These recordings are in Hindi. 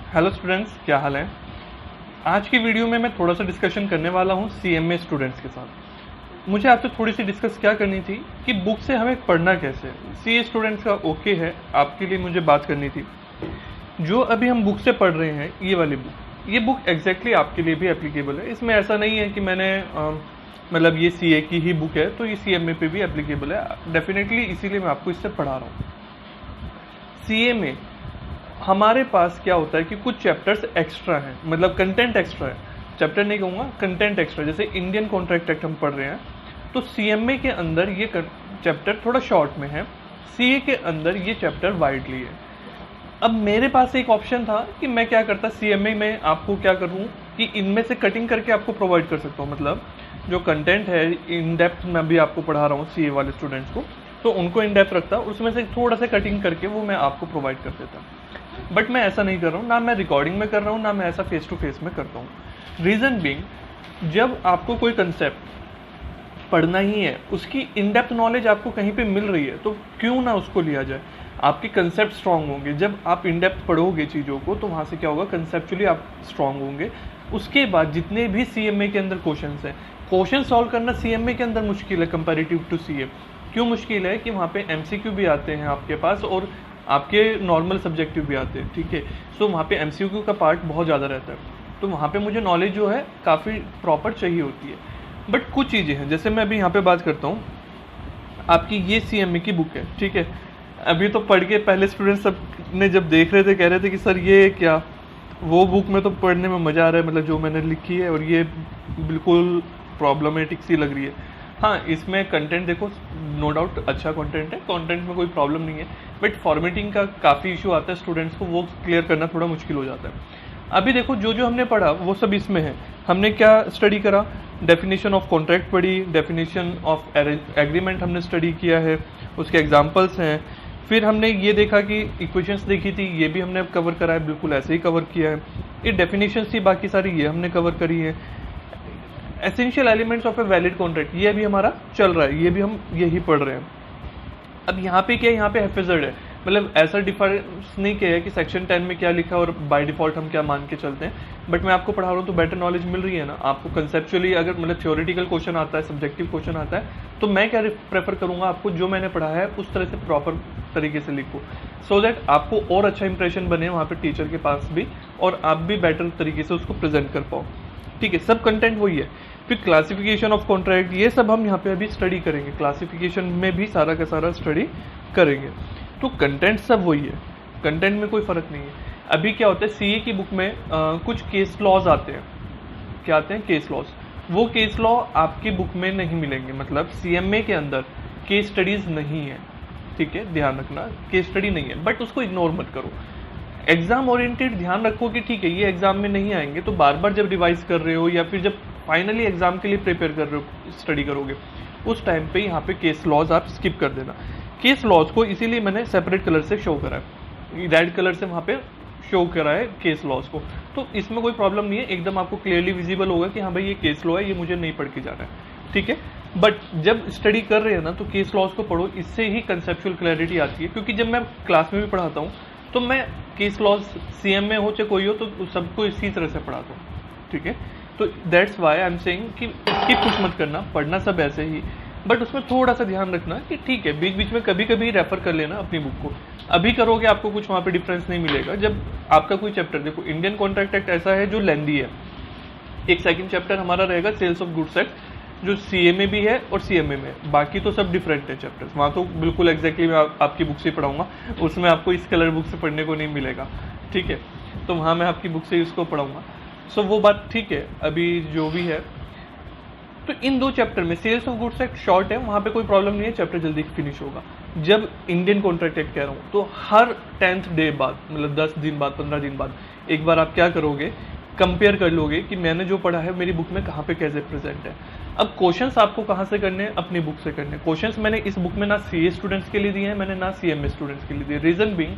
हेलो स्टूडेंट्स, क्या हाल है। आज की वीडियो में मैं थोड़ा सा डिस्कशन करने वाला हूँ सीएमए स्टूडेंट्स के साथ। मुझे आपसे थोड़ी सी डिस्कस क्या करनी थी कि बुक से हमें पढ़ना कैसे है। सीए स्टूडेंट्स का ओके है, आपके लिए मुझे बात करनी थी। जो अभी हम बुक से पढ़ रहे हैं, ये वाली बुक, ये बुक एग्जैक्टली आपके लिए भी एप्लीकेबल है। इसमें ऐसा नहीं है कि मैंने मतलब ये सीए की ही बुक है तो ये सीएमए पे भी एप्लीकेबल है। डेफिनेटली इसीलिए मैं आपको इससे पढ़ा रहा हूँ। सीए में हमारे पास क्या होता है कि कुछ चैप्टर्स एक्स्ट्रा हैं, मतलब कंटेंट एक्स्ट्रा है। चैप्टर नहीं कहूँगा, कंटेंट एक्स्ट्रा। जैसे इंडियन कॉन्ट्रैक्ट एक्ट हम पढ़ रहे हैं तो सीएमए के अंदर ये चैप्टर थोड़ा शॉर्ट में है, सीए के अंदर ये चैप्टर वाइडली है। अब मेरे पास एक ऑप्शन था कि मैं क्या करता, सीएमए में आपको क्या करूँ कि इनमें से कटिंग करके आपको प्रोवाइड कर सकता हूँ। मतलब जो कंटेंट है इन डेप्थ मैं भी आपको पढ़ा रहा हूँ सीए वाले स्टूडेंट्स को, तो उनको इन डेप्थ रखता, उसमें से थोड़ा सा कटिंग करके वो मैं आपको प्रोवाइड कर देता। बट मैं ऐसा नहीं कर रहा हूँ, ना मैं रिकॉर्डिंग में कर रहा हूँ, ना मैं ऐसा फेस टू फेस में करता हूँ। रीज़न बीइंग, जब आपको कोई कंसेप्ट पढ़ना ही है, उसकी इन डेप्थ नॉलेज आपको कहीं पे मिल रही है तो क्यों ना उसको लिया जाए। आपके कंसेप्ट स्ट्रांग होंगे, जब आप इन डेप्थ पढ़ोगे चीज़ों को तो वहाँ से क्या होगा, कंसेप्चुअली आप स्ट्रांग होंगे। उसके बाद जितने भी सीएमए के अंदर क्वेश्चंस हैं, क्वेश्चन सॉल्व करना सीएमए के अंदर मुश्किल है कंपैरेटिव टू सीए। क्यों मुश्किल है कि वहाँ पे एमसीक्यू भी आते हैं आपके पास और आपके नॉर्मल सब्जेक्टिव भी आते हैं, ठीक है। सो वहाँ पे एमसीक्यू का पार्ट बहुत ज़्यादा रहता है, तो वहाँ पे मुझे नॉलेज जो है काफ़ी प्रॉपर चाहिए होती है। बट कुछ चीज़ें हैं, जैसे मैं अभी यहाँ पे बात करता हूँ, आपकी ये सीएमए की बुक है, ठीक है। अभी तो पढ़ के पहले स्टूडेंट सब ने जब देख रहे थे कह रहे थे कि सर ये क्या, वो बुक में तो पढ़ने में मज़ा आ रहा है, मतलब जो मैंने लिखी है, और ये बिल्कुल प्रॉब्लमेटिक सी लग रही है। हाँ, इसमें कंटेंट देखो, नो डाउट अच्छा कंटेंट है, कंटेंट में कोई प्रॉब्लम नहीं है, बट फॉर्मेटिंग का काफ़ी इशू आता है स्टूडेंट्स को, वो क्लियर करना थोड़ा मुश्किल हो जाता है। अभी देखो जो जो हमने पढ़ा वो सब इसमें है। हमने क्या स्टडी करा, डेफिनेशन ऑफ कॉन्ट्रैक्ट पढ़ी, डेफिनेशन ऑफ एग्रीमेंट हमने स्टडी किया है, उसके एग्जाम्पल्स हैं। फिर हमने ये देखा कि इक्वेशंस देखी थी, ये भी हमने कवर करा है, बिल्कुल ऐसे ही कवर किया है। ये डेफिनेशंस थी बाकी सारी, ये हमने कवर करी है। Essential elements of a valid contract, ये भी हमारा चल रहा है, ये भी हम यही पढ़ रहे हैं। अब यहाँ पे क्या है, यहाँ पे हैफेजर्ड है, मतलब ऐसा डिफरेंस नहीं किया है कि सेक्शन 10 में क्या लिखा है और बाय डिफॉल्ट हम क्या मान के चलते हैं। बट मैं आपको पढ़ा रहा हूँ तो बेटर नॉलेज मिल रही है ना आपको कंसेप्चुअली। अगर मतलब थ्योरेटिकल क्वेश्चन आता है, सब्जेक्टिव क्वेश्चन आता है, तो मैं क्या प्रेफर करूँगा, आपको जो मैंने पढ़ा है उस तरह से प्रॉपर तरीके से लिखो, सो दैट आपको और अच्छा इंप्रेशन बने वहाँ पे टीचर के पास भी, और आप भी बेटर तरीके से उसको प्रेजेंट कर पाओ, ठीक है। सब कंटेंट वही है। फिर क्लासिफिकेशन ऑफ कॉन्ट्रैक्ट, ये सब हम यहाँ पे अभी स्टडी करेंगे, क्लासिफिकेशन में भी सारा का सारा स्टडी करेंगे। तो कंटेंट सब वही है, कंटेंट में कोई फ़र्क नहीं है। अभी क्या होता है, सीए की बुक में कुछ केस लॉज आते हैं। क्या आते हैं, केस लॉज। वो केस लॉ आपकी बुक में नहीं मिलेंगे, मतलब सीएमए के अंदर केस स्टडीज़ नहीं है, ठीक है, ध्यान रखना, केस स्टडी नहीं है, बट उसको इग्नोर मत करो। एग्जाम ओरिएंटेड ध्यान रखो कि ठीक है ये एग्जाम में नहीं आएंगे, तो बार बार जब रिवाइज कर रहे हो या फिर जब फाइनली एग्जाम के लिए प्रिपेयर कर रहे हो, स्टडी करोगे, उस टाइम पे यहाँ पे केस लॉज आप स्किप कर देना। केस लॉज को इसीलिए मैंने सेपरेट कलर से शो करा है, रेड कलर से वहाँ पे शो करा है केस लॉज को, तो इसमें कोई प्रॉब्लम नहीं है, एकदम आपको क्लियरली विजिबल होगा कि हाँ भाई ये केस लॉ है, ये मुझे नहीं पढ़ के जाना है, ठीक है। बट जब स्टडी कर रहे हैं ना तो केस लॉज को पढ़ो, इससे ही कंसेप्चुअल क्लैरिटी आती है। क्योंकि जब मैं क्लास में भी पढ़ाता हूँ तो मैं केस लॉज सीएम में हो चाहे कोई हो तो सबको इसी तरह से पढ़ाता हूँ, ठीक है। तो that's why I am saying कि स्किप कुछ मत करना, पढ़ना सब ऐसे ही, बट उसमें थोड़ा सा ध्यान रखना कि ठीक है बीच बीच में कभी कभी रेफर कर लेना अपनी बुक को। अभी करोगे आपको कुछ वहाँ पे डिफरेंस नहीं मिलेगा। जब आपका कोई चैप्टर, देखो इंडियन कॉन्ट्रैक्ट एक्ट ऐसा है जो लेंदी है, एक सेकंड चैप्टर हमारा रहेगा सेल्स ऑफ गुड्स एक्ट, जो सीएमए भी है और सीएमए में, बाकी तो सब डिफरेंट है चैप्टर्स। वहाँ तो बिल्कुल एग्जैक्टली मैं आपकी बुक से पढ़ाऊंगा, उसमें आपको इस कलर बुक से पढ़ने को नहीं मिलेगा, ठीक है। तो वहाँ मैं आपकी बुक से इसको पढ़ाऊंगा, सो वो बात ठीक है। अभी जो भी है, तो इन दो चैप्टर में sales of goods act short है, वहाँ पे कोई प्रॉब्लम नहीं है, चैप्टर जल्दी फिनिश होगा। जब इंडियन कॉन्ट्रैक्ट एक्ट कह रहा हूँ तो हर 10th डे बाद, मतलब 10 दिन बाद, 15 दिन बाद एक बार आप क्या करोगे, कंपेयर कर लोगे कि मैंने जो पढ़ा है मेरी बुक में कहाँ पे कैसे प्रेजेंट है। अब क्वेश्चंस आपको कहाँ से करने हैं, अपनी बुक से करने। क्वेश्चंस मैंने इस बुक में ना सीए स्टूडेंट्स के लिए दिए हैं, मैंने ना सीएमए स्टूडेंट्स के लिए दिए। रीजन बीइंग,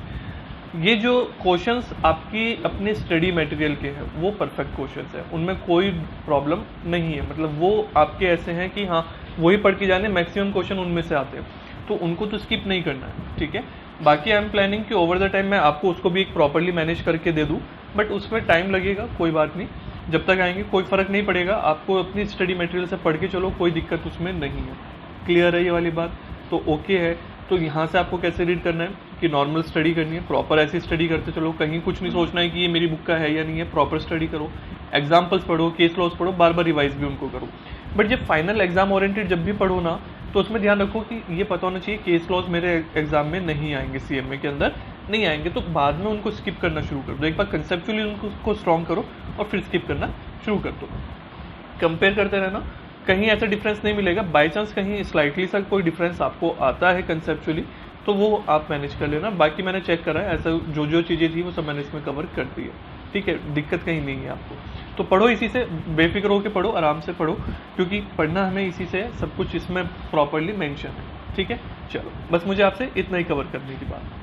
ये जो क्वेश्चंस आपकी अपने स्टडी मटेरियल के हैं वो परफेक्ट क्वेश्चंस हैं, उनमें कोई प्रॉब्लम नहीं है, मतलब वो आपके ऐसे हैं कि हाँ वही पढ़ के जाने, मैक्सिमम क्वेश्चन उनमें से आते हैं, तो उनको तो स्किप नहीं करना है, ठीक है। बाकी आई एम प्लानिंग कि ओवर द टाइम मैं आपको उसको भी एक प्रॉपरली मैनेज करके दे दूँ, बट उसमें टाइम लगेगा, कोई बात नहीं, जब तक आएंगे कोई फ़र्क नहीं पड़ेगा, आपको अपनी स्टडी मटेरियल से पढ़ के चलो, कोई दिक्कत उसमें नहीं है। क्लियर है ये वाली बात? तो ओके है। तो यहाँ से आपको कैसे रीड करना है कि नॉर्मल स्टडी करनी है, प्रॉपर ऐसी स्टडी करते चलो, कहीं कुछ नहीं सोचना है कि ये मेरी बुक का है या नहीं है, प्रॉपर स्टडी करो, एग्जाम्पल्स पढ़ो, केस लॉस पढ़ो, बार बार रिवाइज भी उनको करो। बट जब फाइनल एग्जाम ओरिएंटेड जब भी पढ़ो ना, तो उसमें ध्यान रखो कि ये पता होना चाहिए केस लॉस मेरे एग्जाम में नहीं आएंगे, सीएमए के अंदर नहीं आएंगे, तो बाद में उनको स्किप करना शुरू कर दो। एक बार कंसेप्चुअली उनको स्ट्रॉन्ग करो और फिर स्किप करना शुरू कर दो। कंपेयर करते रहना, कहीं ऐसा डिफरेंस नहीं मिलेगा, बाई चांस कहीं स्लाइटली सा कोई डिफरेंस आपको आता है कंसेप्चुअली, तो वो आप मैनेज कर लेना। बाकी मैंने चेक करा है, ऐसा जो चीज़ें थी वो सब मैंने इसमें कवर कर दी है, ठीक है, दिक्कत कहीं नहीं है आपको। तो पढ़ो इसी से, बेफिक्र होकर पढ़ो, आराम से पढ़ो, क्योंकि पढ़ना हमें इसी से सब कुछ इसमें प्रॉपरली मेंशन है, ठीक है। चलो, बस मुझे आपसे इतना ही कवर करने की बात।